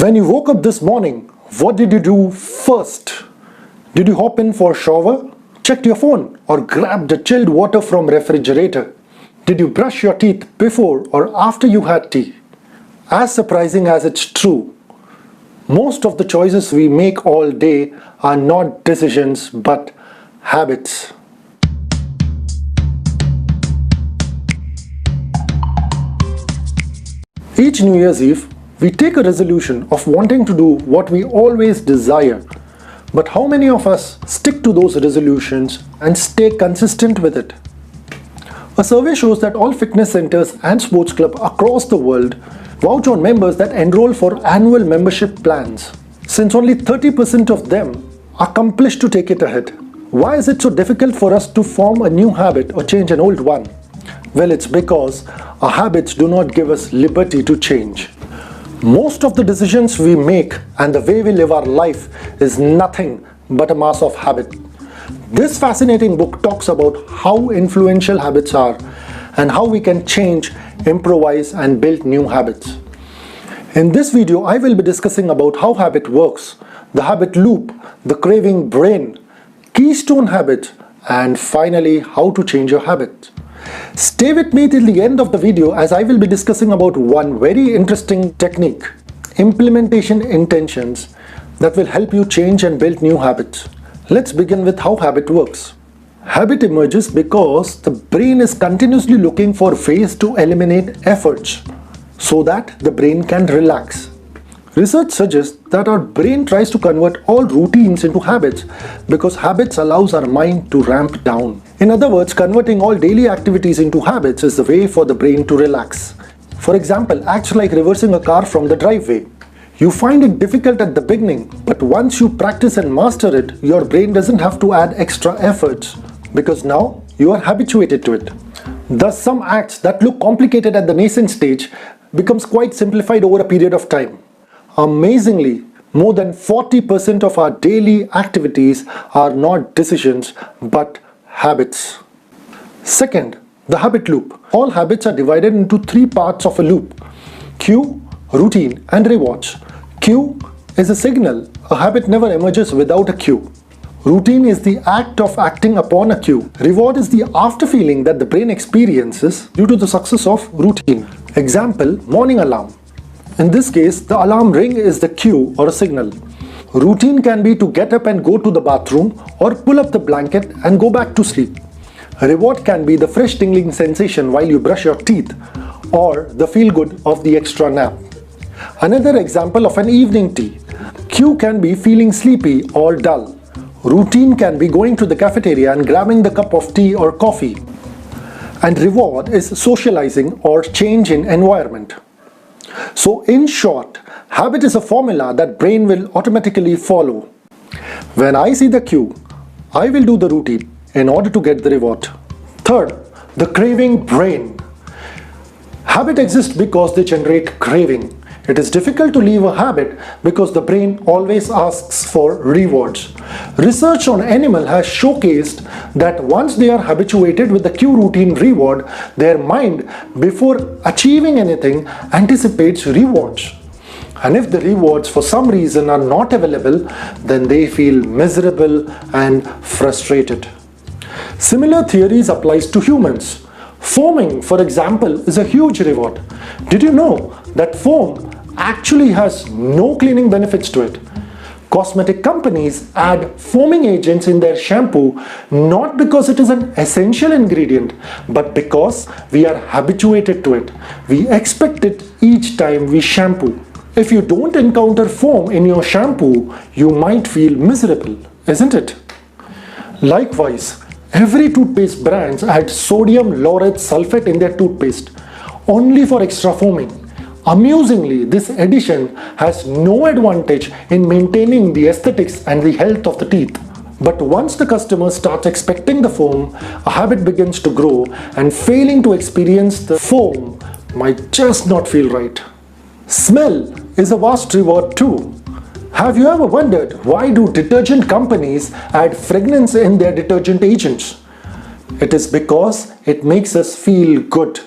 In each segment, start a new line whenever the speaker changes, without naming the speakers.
When you woke up this morning, what did you do first? Did you hop in for a shower, checked your phone, or grabbed the chilled water from refrigerator? Did you brush your teeth before or after you had tea? As surprising as it's true, most of the choices we make all day are not decisions but habits. Each New Year's Eve, we take a resolution of wanting to do what we always desire. But how many of us stick to those resolutions and stay consistent with it? A survey shows that all fitness centers and sports clubs across the world vouch on members that enroll for annual membership plans, since only 30% of them accomplish to take it ahead. Why is it so difficult for us to form a new habit or change an old one? Well, it's because our habits do not give us liberty to change. Most of the decisions we make and the way we live our life is nothing but a mass of habit. This fascinating book talks about how influential habits are and how we can change, improvise, and build new habits. In this video, I will be discussing about how habit works, the habit loop, the craving brain, Keystone habits, and finally how to change your habits. Stay with me till the end of the video as I will be discussing about one very interesting technique, implementation intentions, that will help you change and build new habits. Let's begin with how habit works. Habit emerges because the brain is continuously looking for ways to eliminate efforts so that the brain can relax. Research suggests that our brain tries to convert all routines into habits because habits allows our mind to ramp down. In other words, converting all daily activities into habits is the way for the brain to relax. For example, acts like reversing a car from the driveway. You find it difficult at the beginning, but once you practice and master it, your brain doesn't have to add extra efforts because now you are habituated to it. Thus, some acts that look complicated at the nascent stage becomes quite simplified over a period of time. Amazingly, more than 40% of our daily activities are not decisions but habits. Second, the habit loop. All habits are divided into three parts of a loop: cue, routine, and rewards. Cue is a signal. A habit never emerges without a cue. Routine is the act of acting upon a cue. Reward is the after feeling that the brain experiences due to the success of routine. Example, morning alarm. In this case, the alarm ring is the cue or a signal. Routine can be to get up and go to the bathroom or pull up the blanket and go back to sleep. Reward can be the fresh tingling sensation while you brush your teeth or the feel good of the extra nap. Another example of an evening tea. Cue can be feeling sleepy or dull. Routine can be going to the cafeteria and grabbing the cup of tea or coffee. And reward is socializing or change in environment. So in short, habit is a formula that brain will automatically follow. When I see the cue, I will do the routine in order to get the reward. Third, the craving brain. Habit exists because they generate craving. It is difficult to leave a habit because the brain always asks for rewards. Research on animals has showcased that once they are habituated with the cue routine reward, their mind, before achieving anything, anticipates rewards. And if the rewards for some reason are not available, then they feel miserable and frustrated. Similar theories applies to humans. Foaming, for example, is a huge reward. Did you know that foam actually has no cleaning benefits to it? Cosmetic companies add foaming agents in their shampoo not because it is an essential ingredient, but because we are habituated to it. We expect it each time we shampoo. If you don't encounter foam in your shampoo, you might feel miserable, isn't it? Likewise, every toothpaste brands add sodium laureth sulfate in their toothpaste only for extra foaming. Amusingly, this addition has no advantage in maintaining the aesthetics and the health of the teeth. But once the customer starts expecting the foam, a habit begins to grow, and failing to experience the foam might just not feel right. Smell is a vast reward too. Have you ever wondered why do detergent companies add fragrance in their detergent agents? It is because it makes us feel good.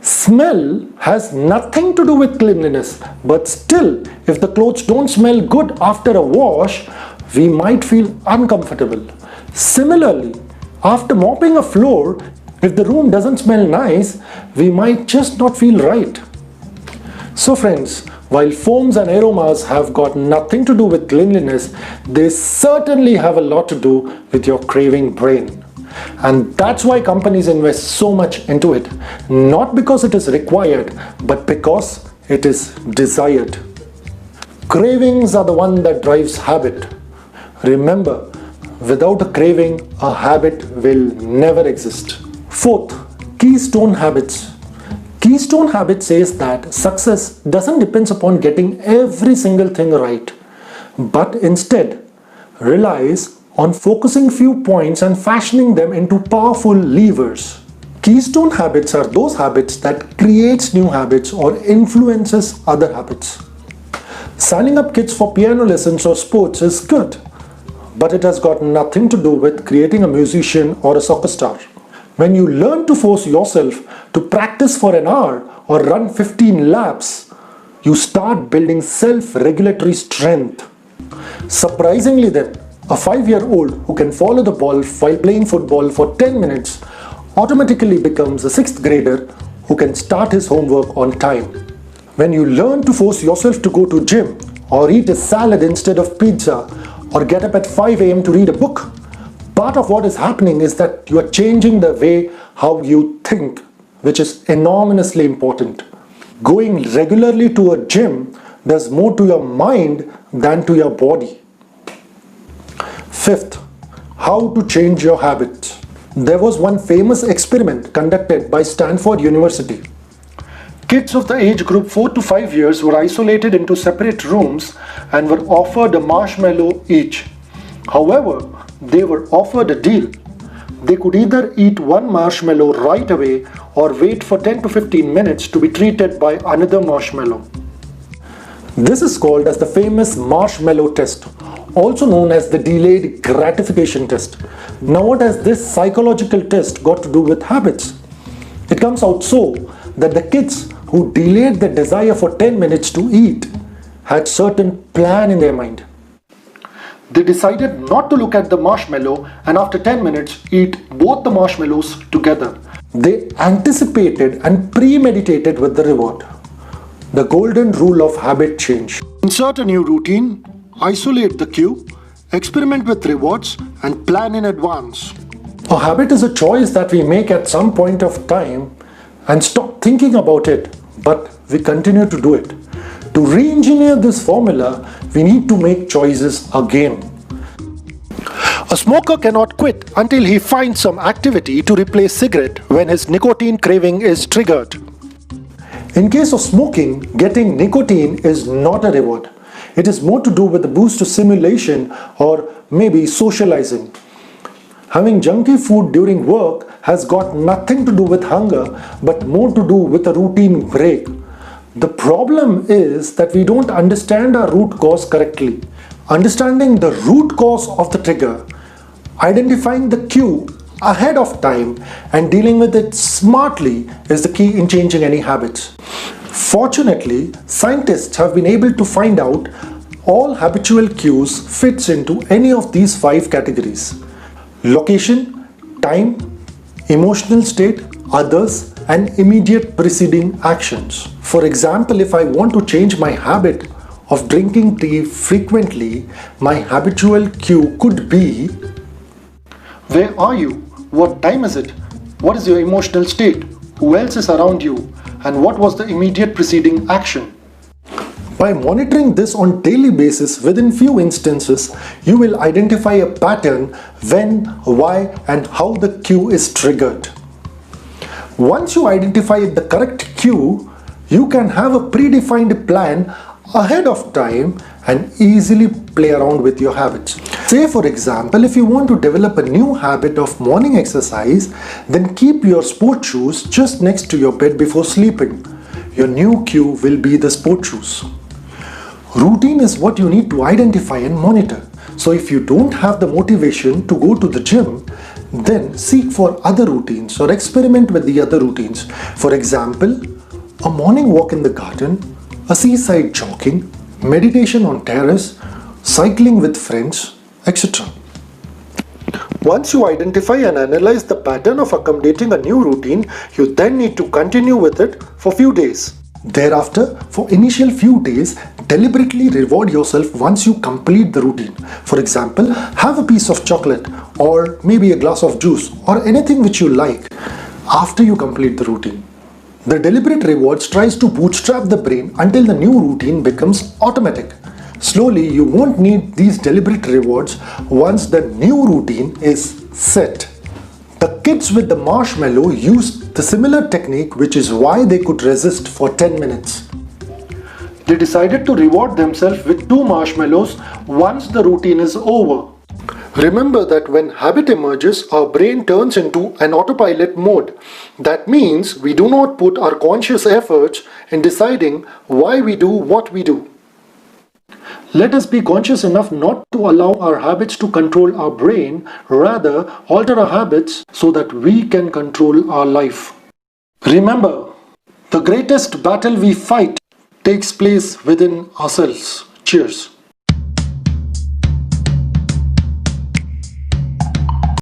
Smell has nothing to do with cleanliness, but still, if the clothes don't smell good after a wash, we might feel uncomfortable. Similarly, after mopping a floor, if the room doesn't smell nice, we might just not feel right. So friends, while foams and aromas have got nothing to do with cleanliness, they certainly have a lot to do with your craving brain. And that's why companies invest so much into it. Not because it is required, but because it is desired. Cravings are the one that drives habit. Remember, without a craving, a habit will never exist. Fourth, Keystone habits. Keystone habit says that success doesn't depend upon getting every single thing right, but instead relies on focusing few points and fashioning them into powerful levers. Keystone habits are those habits that creates new habits or influences other habits. Signing up kids for piano lessons or sports is good, but it has got nothing to do with creating a musician or a soccer star. When you learn to force yourself to practice for an hour or run 15 laps, you start building self-regulatory strength. Surprisingly then, a 5-year-old who can follow the ball while playing football for 10 minutes automatically becomes a 6th grader who can start his homework on time. When you learn to force yourself to go to gym or eat a salad instead of pizza or get up at 5 a.m. to read a book, part of what is happening is that you are changing the way how you think, which is enormously important. Going regularly to a gym does more to your mind than to your body. Fifth, how to change your habits. There was one famous experiment conducted by Stanford University. Kids of the age group 4 to 5 years were isolated into separate rooms and were offered a marshmallow each. However, they were offered a deal. They could either eat one marshmallow right away or wait for 10 to 15 minutes to be treated by another marshmallow. This is called as the famous marshmallow test, also known as the delayed gratification test. Now what has this psychological test got to do with habits? It comes out so that the kids who delayed the desire for 10 minutes to eat had certain plan in their mind. They decided not to look at the marshmallow and after 10 minutes eat both the marshmallows together. They anticipated and premeditated with the reward. The golden rule of habit change. Insert a new routine, isolate the cue, experiment with rewards, and plan in advance. A habit is a choice that we make at some point of time and stop thinking about it, but we continue to do it. To re-engineer this formula, we need to make choices again. A smoker cannot quit until he finds some activity to replace cigarette when his nicotine craving is triggered. In case of smoking, getting nicotine is not a reward. It is more to do with the boost to stimulation or maybe socializing. Having junky food during work has got nothing to do with hunger, but more to do with a routine break. The problem is that we don't understand our root cause correctly. Understanding the root cause of the trigger, identifying the cue ahead of time and dealing with it smartly is the key in changing any habits. Fortunately, scientists have been able to find out all habitual cues fits into any of these 5 categories: location, time, emotional state, others, and immediate preceding actions. For example, if I want to change my habit of drinking tea frequently, my habitual cue could be: where are you? What time is it? What is your emotional state? Who else is around you? And what was the immediate preceding action? By monitoring this on daily basis, within few instances, you will identify a pattern when, why, and how the cue is triggered. Once you identify the correct cue, you can have a predefined plan ahead of time and easily play around with your habits. Say for example, if you want to develop a new habit of morning exercise, then keep your sport shoes just next to your bed before sleeping. Your new cue will be the sport shoes. Routine is what you need to identify and monitor. So if you don't have the motivation to go to the gym, Then seek for other routines or experiment with the other routines. For example, a morning walk in the garden, a seaside jogging, meditation on terrace, cycling with friends, etc. Once you identify and analyze the pattern of accommodating a new routine, you then need to continue with it for few days. Thereafter, for initial few days, deliberately reward yourself once you complete the routine. For example, have a piece of chocolate or maybe a glass of juice or anything which you like after you complete the routine. The deliberate rewards tries to bootstrap the brain until the new routine becomes automatic. Slowly, you won't need these deliberate rewards once the new routine is set. The kids with the marshmallow used the similar technique, which is why they could resist for 10 minutes. They decided to reward themselves with 2 marshmallows once the routine is over. Remember that when habit emerges, our brain turns into an autopilot mode. That means we do not put our conscious efforts in deciding why we do what we do. Let us be conscious enough not to allow our habits to control our brain, rather alter our habits so that we can control our life. Remember, the greatest battle we fight takes place within ourselves. Cheers.